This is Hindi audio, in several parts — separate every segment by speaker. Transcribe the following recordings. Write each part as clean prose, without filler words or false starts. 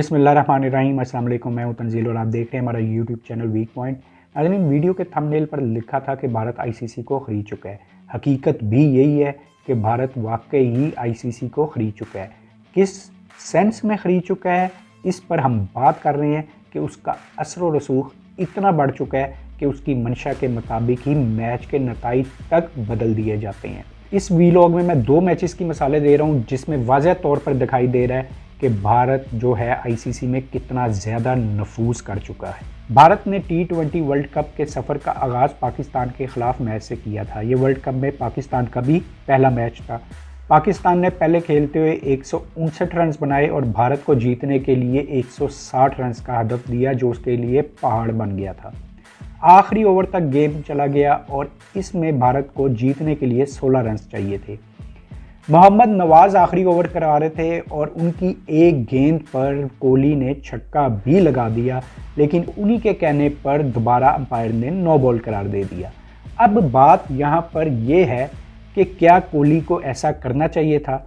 Speaker 1: बिस्मिल्लाहिर्रहमानिर्रहीम, अस्सलाम वालेकुम। मैं हूं तंजील और आप देख रहे हैं हमारा यूट्यूब चैनल वीक पॉइंट। नाज़रीन, वीडियो के थंबनेल पर लिखा था कि भारत आईसीसी को ख़रीद चुका है। हकीकत भी यही है कि भारत वाकई ही आईसीसी को ख़रीद चुका है। किस सेंस में ख़रीद चुका है, इस पर हम बात कर रहे हैं कि उसका असर व रसूख इतना बढ़ चुका है कि उसकी मंशा के मुताबिक ही मैच के नताइज तक बदल दिए जाते हैं। इस वीलॉग में मैं 2 मैचेस की मिसालें दे रहा हूं जिसमें वाज़ह तौर पर दिखाई दे रहा है कि भारत जो है आईसीसी में कितना ज़्यादा नफूज़ कर चुका है। भारत ने T20 वर्ल्ड कप के सफ़र का आगाज़ पाकिस्तान के ख़िलाफ़ मैच से किया था। ये वर्ल्ड कप में पाकिस्तान का भी पहला मैच था। पाकिस्तान ने पहले खेलते हुए 159 रन बनाए और भारत को जीतने के लिए 160 रन का हदफ दिया, जो उसके लिए पहाड़ बन गया था। आखिरी ओवर तक गेम चला गया और इसमें भारत को जीतने के लिए 16 रन चाहिए थे। मोहम्मद नवाज आखिरी ओवर करा रहे थे और उनकी एक गेंद पर कोहली ने छक्का भी लगा दिया, लेकिन उन्हीं के कहने पर दोबारा अंपायर ने नो बॉल करार दे दिया। अब बात यहाँ पर यह है कि क्या कोहली को ऐसा करना चाहिए था?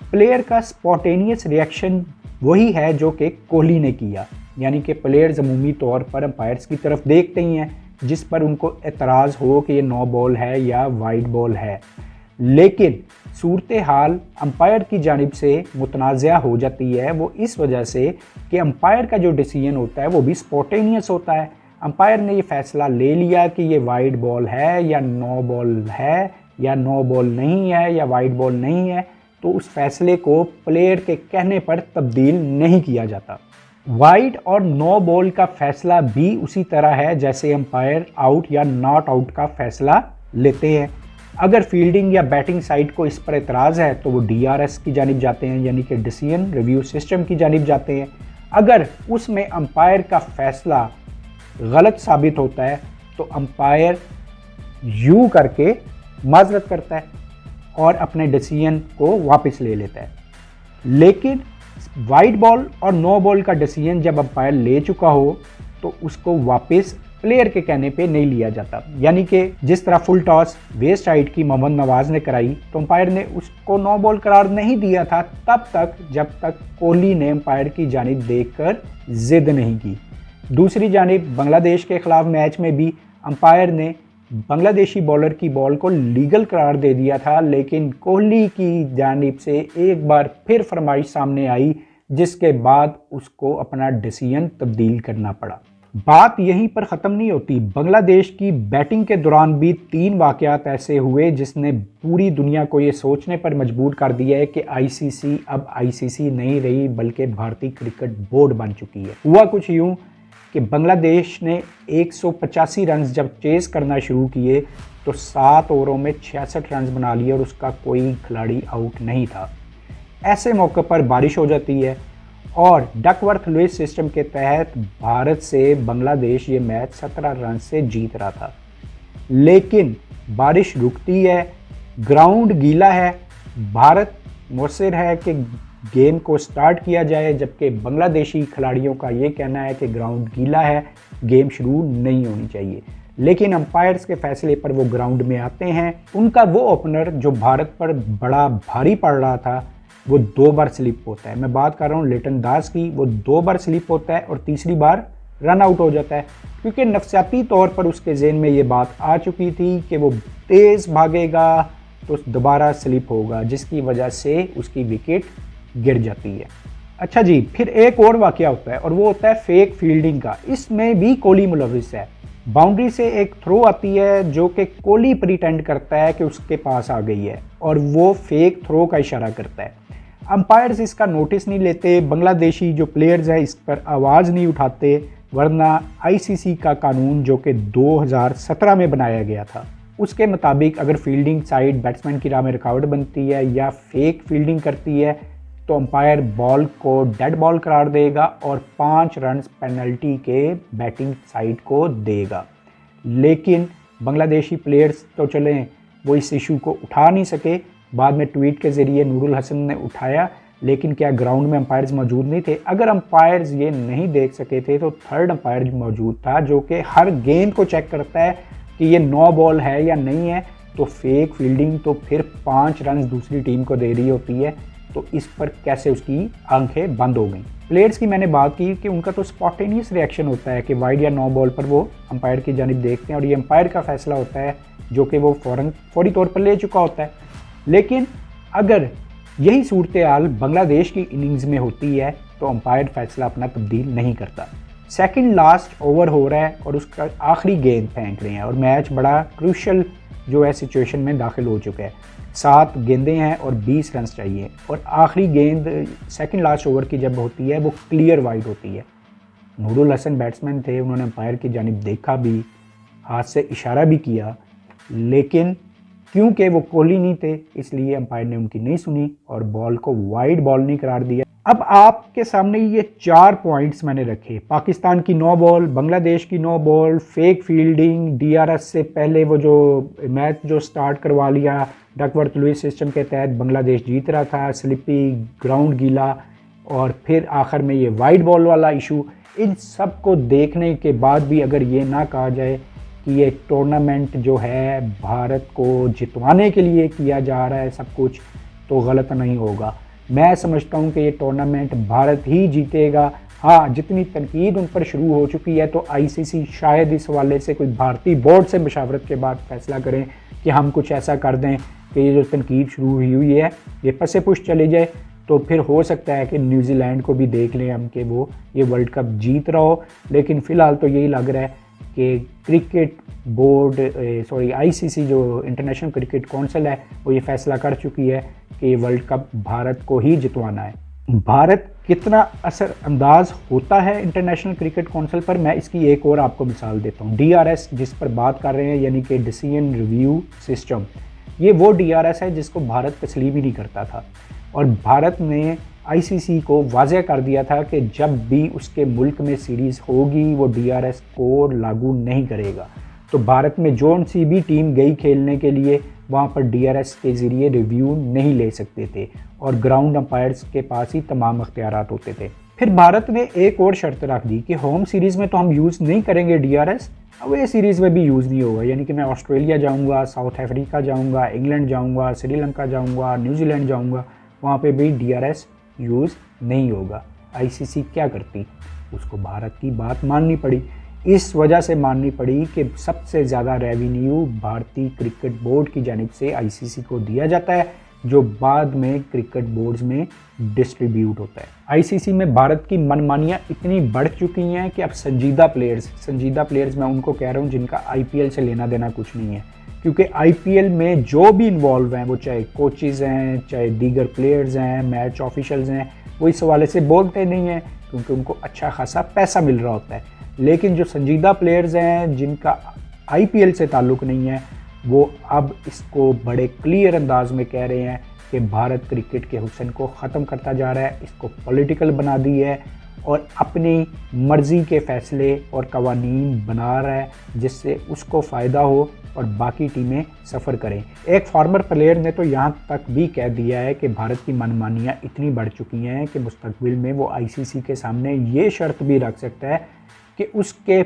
Speaker 1: प्लेयर का स्पॉन्टेनियस रिएक्शन वही है जो कि कोहली ने किया, यानी कि प्लेयर्स अमूमी तौर पर अंपायर्स की तरफ देखते ही हैं जिस पर उनको एतराज़ हो कि ये नो बॉल है या वाइड बॉल है, लेकिन सूरत हाल अंपायर की जानिब से मुतनाज़ा हो जाती है। वो इस वजह से कि अंपायर का जो डिसीजन होता है वो भी स्पॉन्टेनियस होता है। अंपायर ने ये फ़ैसला ले लिया कि ये वाइड बॉल है या नो बॉल है या नो बॉल नहीं है या वाइड बॉल नहीं है, तो उस फैसले को प्लेयर के कहने पर तब्दील नहीं किया जाता। वाइड और नो बॉल का फैसला भी उसी तरह है जैसे अंपायर आउट या नॉट आउट का फैसला लेते हैं। अगर फील्डिंग या बैटिंग साइड को इस पर एतराज़ है तो वो DRS की जानिब जाते हैं, यानी कि डिसीजन रिव्यू सिस्टम की जानिब जाते हैं। अगर उसमें अंपायर का फैसला गलत साबित होता है तो अंपायर यूँ करके माजरत करता है और अपने डिसीजन को वापस ले लेता है। लेकिन वाइड बॉल और नो बॉल का डिसीजन जब अंपायर ले चुका हो तो उसको वापस प्लेयर के कहने पे नहीं लिया जाता। यानी कि जिस तरह फुल टॉस वेस्ट साइड की मोहम्मद नवाज ने कराई तो अंपायर ने उसको नो बॉल करार नहीं दिया था तब तक जब तक कोहली ने अंपायर की जानिब देखकर जिद नहीं की। दूसरी जानिब बांग्लादेश के खिलाफ मैच में भी अंपायर ने बांग्लादेशी बॉलर की बॉल को लीगल करार दे दिया था, लेकिन कोहली की जानिब से एक बार फिर फरमाइश सामने आई जिसके बाद उसको अपना डिसीजन तब्दील करना पड़ा। बात यहीं पर ख़त्म नहीं होती। बांग्लादेश की बैटिंग के दौरान भी 3 वाक़यात ऐसे हुए जिसने पूरी दुनिया को ये सोचने पर मजबूर कर दिया है कि आईसीसी अब आईसीसी नहीं रही बल्कि भारतीय क्रिकेट बोर्ड बन चुकी है। हुआ कुछ यूँ कि बांग्लादेश ने 185 रन जब चेस करना शुरू किए तो 7 ओवरों में 66 रन बना लिए और उसका कोई खिलाड़ी आउट नहीं था। ऐसे मौके पर बारिश हो जाती है और डकवर्थ लुईस सिस्टम के तहत भारत से बांग्लादेश ये मैच 17 रन से जीत रहा था, लेकिन बारिश रुकती है, ग्राउंड गीला है, भारत मुसर है कि गेम को स्टार्ट किया जाए, जबकि बांग्लादेशी खिलाड़ियों का ये कहना है कि ग्राउंड गीला है, गेम शुरू नहीं होनी चाहिए। लेकिन अंपायर्स के फैसले पर वो ग्राउंड में आते हैं। उनका वो ओपनर जो भारत पर बड़ा भारी पड़ रहा था वो 2 बार स्लिप होता है। मैं बात कर रहा हूँ लिटन दास की। वो 2 बार स्लिप होता है और तीसरी बार रन आउट हो जाता है, क्योंकि नफसियाती तौर पर उसके ज़हन में ये बात आ चुकी थी कि वो तेज़ भागेगा तो दोबारा स्लिप होगा, जिसकी वजह से उसकी विकेट गिर जाती है। अच्छा जी, फिर एक और वाक़या होता है और वो होता है फेक फील्डिंग का। इसमें भी कोहली मुलविस है। बाउंड्री से एक थ्रो आती है जो कि कोहली प्रिटेंड करता है कि उसके पास आ गई है और वो फेक थ्रो का इशारा करता है। अंपायर्स इसका नोटिस नहीं लेते, बांग्लादेशी जो प्लेयर्स हैं इस पर आवाज़ नहीं उठाते, वरना आईसीसी का कानून जो कि 2017 में बनाया गया था उसके मुताबिक अगर फील्डिंग साइड बैट्समैन की राह में रुकावट बनती है या फेक फील्डिंग करती है तो अंपायर बॉल को डेड बॉल करार देगा और 5 रन पेनल्टी के बैटिंग साइड को देगा। लेकिन बांग्लादेशी प्लेयर्स तो चलें वो इस इशू को उठा नहीं सके। बाद में ट्वीट के ज़रिए नूरुल हसन ने उठाया, लेकिन क्या ग्राउंड में अंपायर्स मौजूद नहीं थे? अगर अंपायर्स ये नहीं देख सके थे तो थर्ड अंपायर मौजूद था जो कि हर गेंद को चेक करता है कि ये नो बॉल है या नहीं है। तो फेक फील्डिंग तो फिर 5 रन दूसरी टीम को दे रही होती है, तो इस पर कैसे उसकी आंखें बंद हो गई। प्लेयर्स की मैंने बात की कि उनका तो स्पॉन्टेनियस रिएक्शन होता है कि वाइड या नो बॉल पर वो अंपायर की जानिब देखते हैं और ये अंपायर का फैसला होता है जो कि वो फौरी तौर पर ले चुका होता है। लेकिन अगर यही सूरत हाल बांग्लादेश की इनिंग्स में होती है तो अंपायर फैसला अपना तब्दील नहीं करता। सेकंड लास्ट ओवर हो रहा है और उसका आखिरी गेंद फेंक रहे हैं और मैच बड़ा क्रूशल जो है सिचुएशन में दाखिल हो चुका है। 7 गेंदें हैं और 20 रन चाहिए और आखिरी गेंद सेकंड लास्ट ओवर की जब होती है वो क्लियर वाइड होती है। नूरुल हसन बैट्समैन थे, उन्होंने अंपायर की जानिब देखा भी, हाथ से इशारा भी किया, लेकिन क्योंकि वो कोहली नहीं थे इसलिए अंपायर ने उनकी नहीं सुनी और बॉल को वाइड बॉल नहीं करार दिया। अब आपके सामने ये 4 पॉइंट्स मैंने रखे, पाकिस्तान की 9 बॉल, बांग्लादेश की 9 बॉल, फेक फील्डिंग, डीआरएस से पहले वो जो मैच जो स्टार्ट करवा लिया डकवर्थ लुईस सिस्टम के तहत बांग्लादेश जीत रहा था, स्लिपी ग्राउंड गीला, और फिर आखिर में ये वाइड बॉल वाला इशू। इन सब को देखने के बाद भी अगर ये ना कहा जाए कि ये टूर्नामेंट जो है भारत को जितवाने के लिए किया जा रहा है सब कुछ, तो गलत नहीं होगा। मैं समझता हूँ कि ये टूर्नामेंट भारत ही जीतेगा। हाँ, जितनी तनकीद उन पर शुरू हो चुकी है तो आईसीसी शायद इस हवाले से कोई भारतीय बोर्ड से मशावरत के बाद फैसला करें कि हम कुछ ऐसा कर दें कि ये जो तनकीद शुरू हुई है ये पसे पुश चले जाए, तो फिर हो सकता है कि न्यूजीलैंड को भी देख लें हम कि वो ये वर्ल्ड कप जीत रहा हो। लेकिन फ़िलहाल तो यही लग रहा है कि क्रिकेट बोर्ड आईसीसी जो इंटरनेशनल क्रिकेट काउंसिल है वो ये फैसला कर चुकी है कि ये वर्ल्ड कप भारत को ही जितवाना है। भारत कितना असरअंदाज होता है इंटरनेशनल क्रिकेट काउंसिल पर, मैं इसकी एक और आपको मिसाल देता हूँ। डीआरएस जिस पर बात कर रहे हैं यानी कि डिसीजन रिव्यू सिस्टम, ये वो डीआरएस है जिसको भारत तस्लीम ही नहीं करता था और भारत ने आईसीसी को वाज़ह कर दिया था कि जब भी उसके मुल्क में सीरीज़ होगी वो डीआरएस को लागू नहीं करेगा। तो भारत में जौन सी भी टीम गई खेलने के लिए वहाँ पर डीआरएस के ज़रिए रिव्यू नहीं ले सकते थे और ग्राउंड अंपायर्स के पास ही तमाम अख्तियारात होते थे। फिर भारत ने एक और शर्त रख दी कि होम सीरीज़ में तो हम यूज़ नहीं करेंगे डीआरएस, अब ये सीरीज़ में भी यूज़ नहीं होगा। यानी कि मैं ऑस्ट्रेलिया जाऊँगा, साउथ अफ्रीका जाऊँगा, इंग्लैंड जाऊँगा, श्रीलंका जाऊँगा, न्यूजीलैंड जाऊँगा, वहाँ पे भी डीआरएस यूज़ नहीं होगा। आईसीसी क्या करती, उसको भारत की बात माननी पड़ी। इस वजह से माननी पड़ी कि सबसे ज़्यादा रेवेन्यू भारतीय क्रिकेट बोर्ड की जानिब से आईसीसी को दिया जाता है जो बाद में क्रिकेट बोर्ड्स में डिस्ट्रीब्यूट होता है। आईसीसी में भारत की मनमानियाँ इतनी बढ़ चुकी हैं कि अब संजीदा प्लेयर्स मैं उनको कह रहा हूँ जिनका आईपीएल से लेना देना कुछ नहीं है, क्योंकि आईपीएल में जो भी इन्वॉल्व हैं वो चाहे कोचेज़ हैं चाहे दीगर प्लेयर्स हैं मैच ऑफिशल्स हैं, वो इस हवाले से बोलते नहीं हैं क्योंकि उनको अच्छा खासा पैसा मिल रहा होता है। लेकिन जो संजीदा प्लेयर्स हैं जिनका आईपीएल से ताल्लुक़ नहीं है वो अब इसको बड़े क्लियर अंदाज में कह रहे हैं कि भारत क्रिकेट के हुस्न को ख़त्म करता जा रहा है, इसको पॉलिटिकल बना दी है और अपनी मर्ज़ी के फ़ैसले और कवानीन बना रहा है जिससे उसको फ़ायदा हो और बाकी टीमें सफ़र करें। एक फॉर्मर प्लेयर ने तो यहाँ तक भी कह दिया है कि भारत की मनमानियाँ इतनी बढ़ चुकी हैं कि मुस्तकबिल में वो आईसीसी के सामने ये शर्त भी रख सकता है कि उसके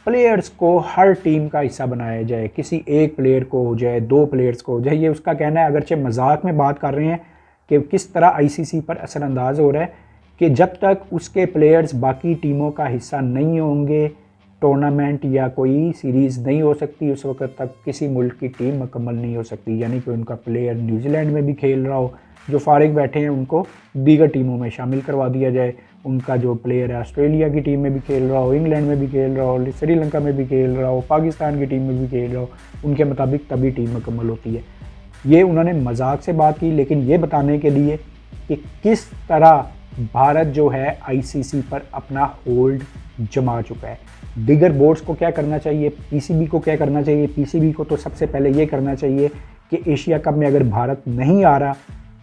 Speaker 1: प्लेयर्स को हर टीम का हिस्सा बनाया जाए, किसी एक प्लेयर को हो जाए, 2 प्लेयर्स को हो जाए। ये उसका कहना है, अगरचे मजाक में बात कर रहे हैं कि किस तरह आईसीसी पर असरअंदाज हो रहा है कि जब तक उसके प्लेयर्स बाकी टीमों का हिस्सा नहीं होंगे टूर्नामेंट या कोई सीरीज़ नहीं हो सकती, उस वक्त तक किसी मुल्क की टीम मुकम्मल नहीं हो सकती। यानी कि उनका प्लेयर न्यूजीलैंड में भी खेल रहा हो, जो फारिग बैठे हैं उनको दीगर टीमों में शामिल करवा दिया जाए, उनका जो प्लेयर है ऑस्ट्रेलिया की टीम में भी खेल रहा हो, इंग्लैंड में भी खेल रहा हो, श्रीलंका में भी खेल रहा हो, पाकिस्तान की टीम में भी खेल रहा हो, उनके मुताबिक तभी टीम मुकम्मल होती है। ये उन्होंने मजाक से बात की, लेकिन ये बताने के लिए कि किस तरह भारत जो है आईसीसी पर अपना होल्ड जमा चुका है। दीगर बोर्ड्स को क्या करना चाहिए, पीसीबी को क्या करना चाहिए? पीसीबी को तो सबसे पहले ये करना चाहिए कि एशिया कप में अगर भारत नहीं आ रहा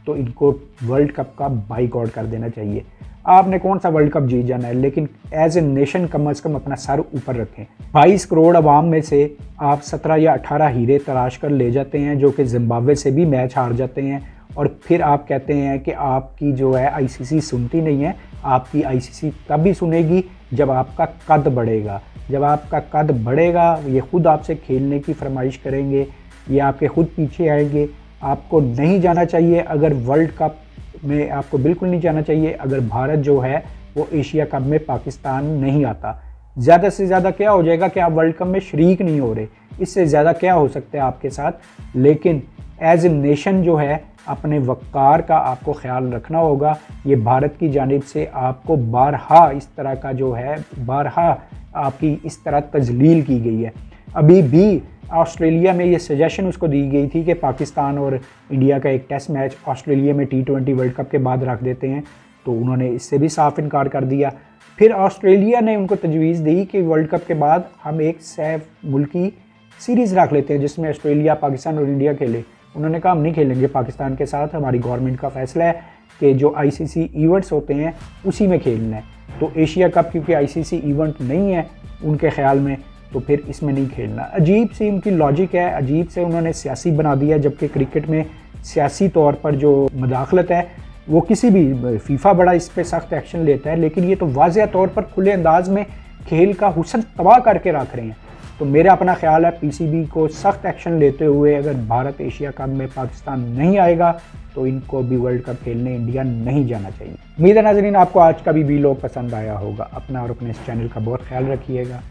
Speaker 1: तो इनको वर्ल्ड कप का बाइकआउट कर देना चाहिए। आपने कौन सा वर्ल्ड कप जीत जाना है, लेकिन एज ए नेशन कम अज़ कम अपना सर ऊपर रखें। 22 करोड़ अवाम में से आप 17 या 18 हीरे तराश कर ले जाते हैं जो कि जिम्बाब्वे से भी मैच हार जाते हैं, और फिर आप कहते हैं कि आपकी जो है आईसीसी सुनती नहीं है। आपकी आईसीसी तभी सुनेगी जब आपका कद बढ़ेगा। जब आपका कद बढ़ेगा ये खुद आपसे खेलने की फरमाइश करेंगे, ये आपके खुद पीछे आएंगे। आपको नहीं जाना चाहिए, अगर वर्ल्ड कप में आपको बिल्कुल नहीं जाना चाहिए अगर भारत जो है वो एशिया कप में पाकिस्तान नहीं आता। ज़्यादा से ज़्यादा क्या हो जाएगा कि आप वर्ल्ड कप में शरीक नहीं हो रहे, इससे ज़्यादा क्या हो सकता है आपके साथ। लेकिन एज ए नेशन जो है अपने वक़ार का आपको ख्याल रखना होगा। ये भारत की जानिब से आपको बारहा इस तरह का जो है, बारहा आपकी इस तरह तजलील की गई है। अभी भी ऑस्ट्रेलिया में ये सजेशन उसको दी गई थी कि पाकिस्तान और इंडिया का एक टेस्ट मैच ऑस्ट्रेलिया में T20 वर्ल्ड कप के बाद रख देते हैं, तो उन्होंने इससे भी साफ इनकार कर दिया। फिर ऑस्ट्रेलिया ने उनको तजवीज़ दी कि वर्ल्ड कप के बाद हम एक सह मुल्की सीरीज़ रख लेते हैं जिसमें ऑस्ट्रेलिया, पाकिस्तान और इंडिया खेले। उन्होंने कहा हम नहीं खेलेंगे पाकिस्तान के साथ, हमारी गवर्नमेंट का फ़ैसला है कि जो ICC इवेंट्स होते हैं उसी में खेलना है। तो एशिया कप क्योंकि ICC इवेंट नहीं है उनके ख़्याल में, तो फिर इसमें नहीं खेलना। अजीब सी उनकी लॉजिक है, अजीब से उन्होंने सियासी बना दिया, जबकि क्रिकेट में सियासी तौर पर जो मदाखलत है वो किसी भी फीफा बड़ा इस पर सख्त एक्शन लेता है, लेकिन ये तो वाज़ह तौर पर खुले अंदाज में खेल का हुस्न तबाह करके रख रहे हैं। तो मेरा अपना ख्याल है PCB को सख्त एक्शन लेते हुए अगर भारत एशिया कप में पाकिस्तान नहीं आएगा तो इनको भी वर्ल्ड कप खेलने इंडिया नहीं जाना चाहिए। उम्मीद है नाज़रीन आपको आज का भी व्लॉग पसंद आया होगा। अपना और अपने इस चैनल का बहुत ख्याल रखिएगा।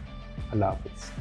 Speaker 1: अल्लाह हाफ़िज़।